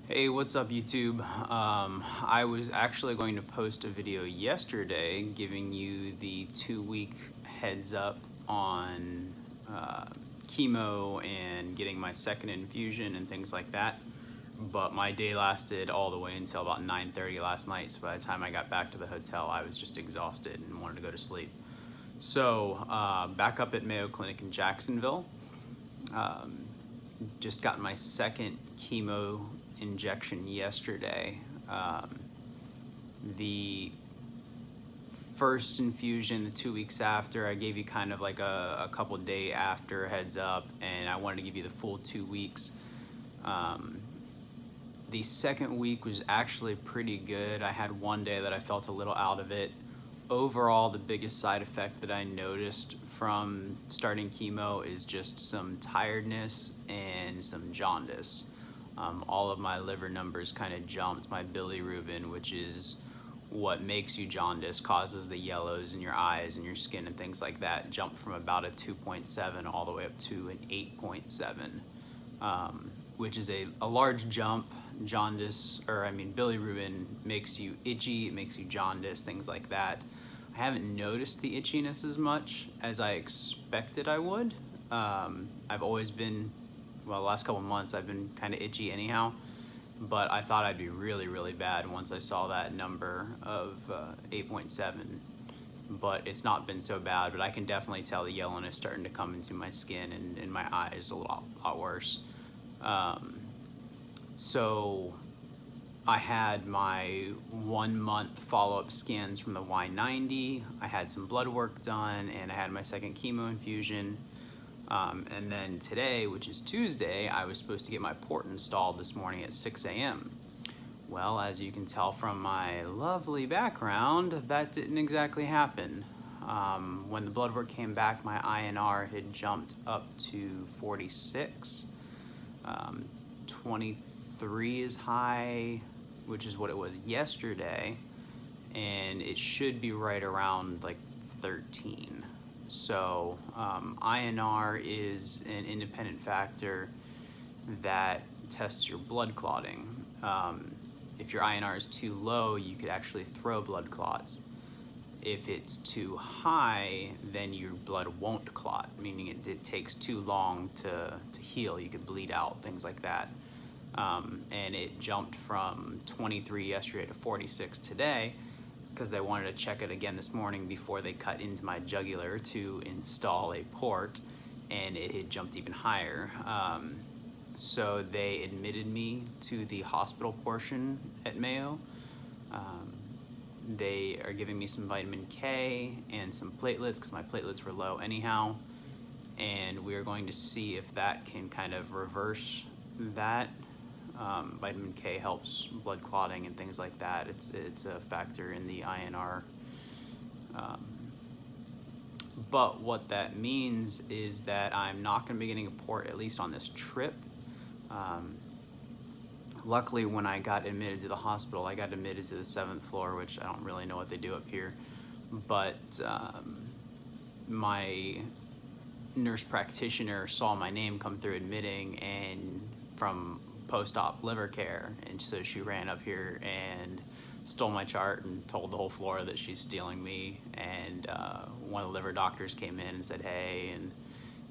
Hey, what's up YouTube? I was actually going to post a video yesterday giving you the 2-week heads up on chemo and getting my second infusion and things like that. But my day lasted all the way until about 9:30 last night. So by the time I got back to the hotel, I was just exhausted and wanted to go to sleep. So back up at Mayo Clinic in Jacksonville. Just got my second chemo injection yesterday. The first infusion, the 2 weeks after, I gave you kind of like a couple day after heads up, and I wanted to give you the full 2 weeks. The second week was actually pretty good. I had one day that I felt a little out of it. Overall, the biggest side effect that I noticed from starting chemo is just some tiredness and some jaundice. All of my liver numbers kind of jumped. My bilirubin, which is what makes you jaundice, causes the yellows in your eyes and your skin and things like that, jumped from about a 2.7 all the way up to an 8.7, which is a large jump. Bilirubin makes you itchy, it makes you jaundice, things like that. I haven't noticed the itchiness as much as I expected I would. I've always been, well, the last couple months I've been kind of itchy anyhow, but I thought I'd be really, really bad once I saw that number of 8.7. But it's not been so bad, but I can definitely tell the yellowness starting to come into my skin and in my eyes a lot worse. So I had my 1 month follow-up scans from the y90. I had some blood work done, and I had my second chemo infusion. And then today, which is Tuesday, I was supposed to get my port installed this morning at 6 a.m. Well, as you can tell from my lovely background, that didn't exactly happen. When the blood work came back, my INR had jumped up to 46. 23 is high, which is what it was yesterday, and it should be right around like 13. So INR is an independent factor that tests your blood clotting. If your INR is too low, you could actually throw blood clots. If it's too high, then your blood won't clot, meaning it takes too long to heal. You could bleed out, things like that. And it jumped from 23 yesterday to 46 today because they wanted to check it again this morning before they cut into my jugular to install a port, and it had jumped even higher. So they admitted me to the hospital portion at Mayo. They are giving me some vitamin K and some platelets because my platelets were low anyhow, and we are going to see if that can kind of reverse that. Vitamin K helps blood clotting and things like that. It's a factor in the INR. But what that means is that I'm not going to be getting a port, at least on this trip. Luckily, when I got admitted to the hospital, I got admitted to the 7th floor, which I don't really know what they do up here. But my nurse practitioner saw my name come through admitting and from post-op liver care, and so she ran up here and stole my chart and told the whole floor that she's stealing me. And one of the liver doctors came in and said, hey, and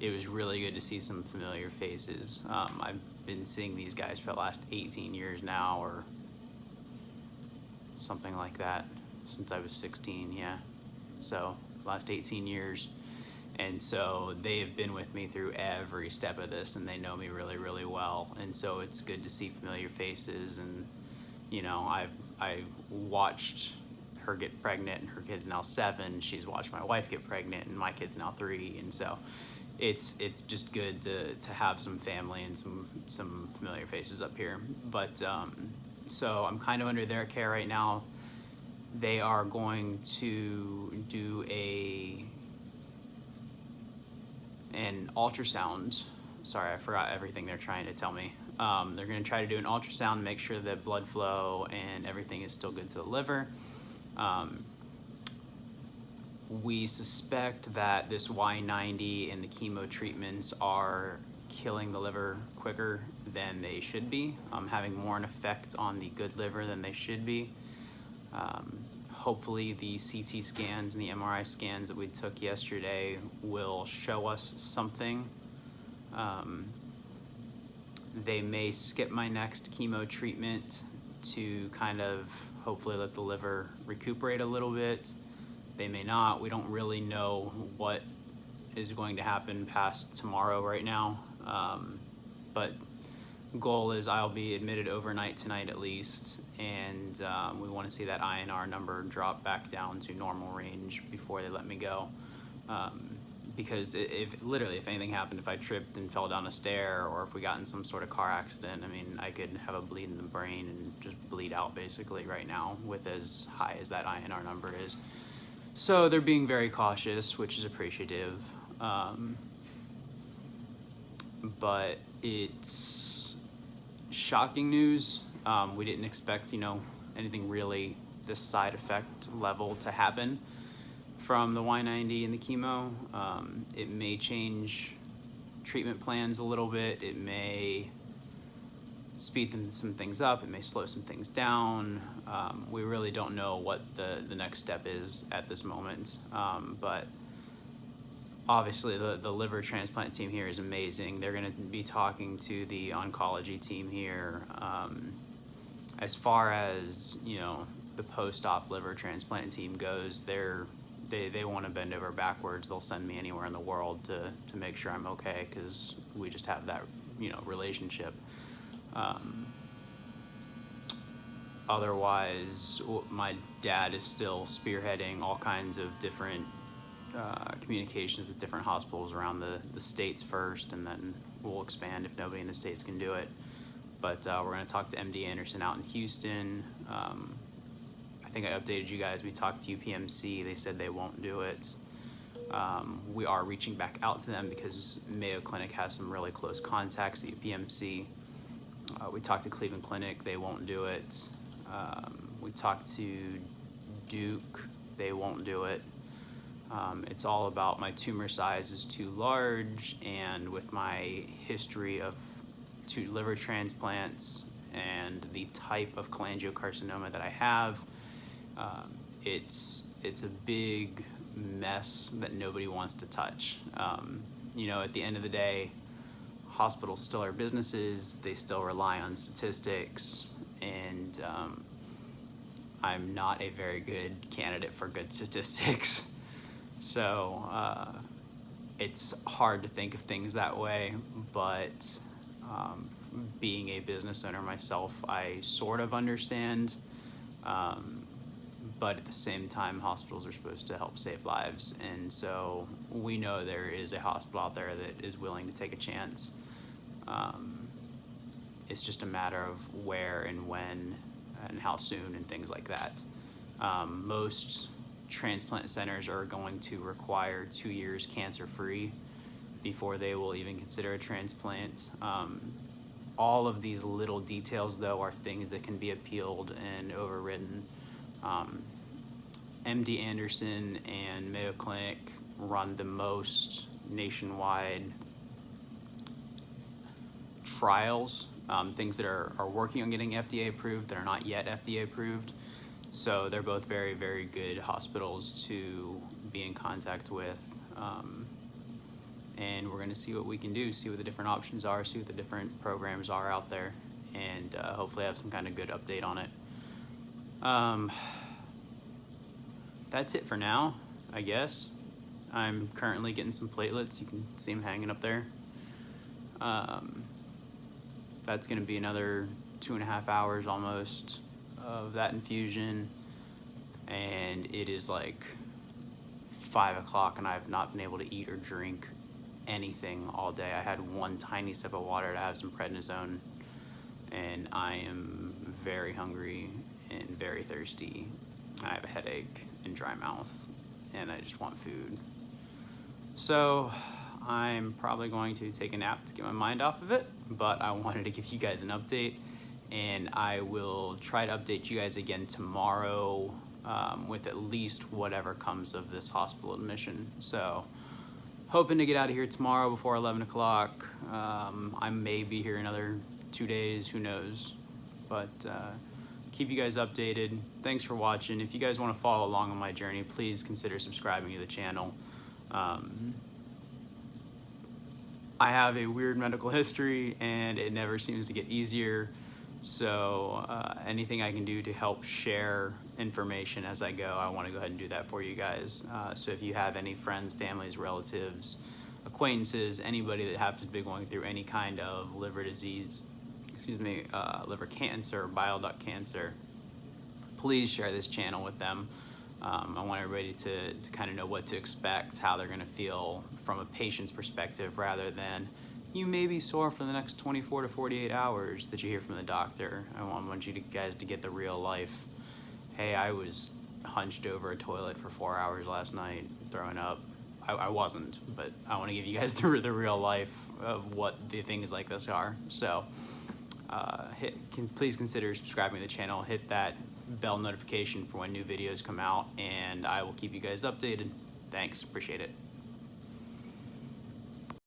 it was really good to see some familiar faces. I've been seeing these guys for the last 18 years now, or something like that, since I was 16, yeah. So, last 18 years. And so they have been with me through every step of this, and they know me really, really well. And so it's good to see familiar faces. And, you know, I watched her get pregnant, and her kid's now 7. She's watched my wife get pregnant, and my kid's now 3. And so it's just good to have some family and some familiar faces up here. But so I'm kind of under their care right now. They are going to do an ultrasound. Sorry, I forgot everything they're trying to tell me. They're going to try to do an ultrasound to make sure that blood flow and everything is still good to the liver. We suspect that this y90 and the chemo treatments are killing the liver quicker than they should be, having more an effect on the good liver than they should be. Hopefully the CT scans and the MRI scans that we took yesterday will show us something. They may skip my next chemo treatment to kind of hopefully let the liver recuperate a little bit. They may not. We don't really know what is going to happen past tomorrow right now. But goal is I'll be admitted overnight tonight at least, and we want to see that INR number drop back down to normal range before they let me go. Because if anything happened, if I tripped and fell down a stair, or if we got in some sort of car accident, I mean, I could have a bleed in the brain and just bleed out basically right now with as high as that INR number is. So they're being very cautious, which is appreciative. But it's shocking news. We didn't expect, anything really this side effect level to happen from the y90 and the chemo. It may change treatment plans a little bit. It may speed some things up. It may slow some things down. We really don't know what the next step is at this moment. But obviously the liver transplant team here is amazing. They're going to be talking to the oncology team here. As far as, the post-op liver transplant team goes, they want to bend over backwards. They'll send me anywhere in the world to make sure I'm okay, because we just have that, relationship. Otherwise, my dad is still spearheading all kinds of different communications with different hospitals around the states first, and then we'll expand if nobody in the states can do it. But we're going to talk to MD Anderson out in Houston. I think I updated you guys. We talked to UPMC. They said they won't do it. We are reaching back out to them because Mayo Clinic has some really close contacts at UPMC. We talked to Cleveland Clinic. They won't do it. We talked to Duke. They won't do it. It's all about my tumor size is too large, and with my history of 2 liver transplants and the type of cholangiocarcinoma that I have, it's a big mess that nobody wants to touch. At the end of the day, hospitals still are businesses. They still rely on statistics, and I'm not a very good candidate for good statistics. So it's hard to think of things that way, but being a business owner myself, I sort of understand. But at the same time, hospitals are supposed to help save lives, and so we know there is a hospital out there that is willing to take a chance. It's just a matter of where and when and how soon and things like that. Most transplant centers are going to require 2 years cancer-free before they will even consider a transplant. All of these little details, though, are things that can be appealed and overridden. MD Anderson and Mayo Clinic run the most nationwide trials, things that are working on getting FDA approved that are not yet FDA approved. So they're both very, very good hospitals to be in contact with. And we're going to see what we can do, see what the different options are, see what the different programs are out there, and hopefully have some kind of good update on it. That's it for now, I guess. I'm currently getting some platelets. You can see them hanging up there. That's going to be another 2.5 hours almost of that infusion, and it is like 5 o'clock, and I've not been able to eat or drink anything all day. I had one tiny sip of water to have some prednisone, and I am very hungry and very thirsty. I have a headache and dry mouth, and I just want food. So I'm probably going to take a nap to get my mind off of it, but I wanted to give you guys an update, and I will try to update you guys again tomorrow with at least whatever comes of this hospital admission. So hoping to get out of here tomorrow before 11 o'clock. I may be here another 2 days, who knows. But keep you guys updated. Thanks for watching. If you guys want to follow along on my journey, please consider subscribing to the channel. I have a weird medical history and it never seems to get easier. So anything I can do to help share information as I go, I want to go ahead and do that for you guys. So if you have any friends, families, relatives, acquaintances, anybody that happens to be going through any kind of liver disease, liver cancer, bile duct cancer, please share this channel with them. I want everybody to kind of know what to expect, how they're going to feel from a patient's perspective, rather than you may be sore for the next 24 to 48 hours that you hear from the doctor. I want you guys to get the real life. Hey, I was hunched over a toilet for 4 hours last night throwing up. I wasn't, but I want to give you guys the real life of what the things like this are. So please consider subscribing to the channel. Hit that bell notification for when new videos come out, and I will keep you guys updated. Thanks, appreciate it.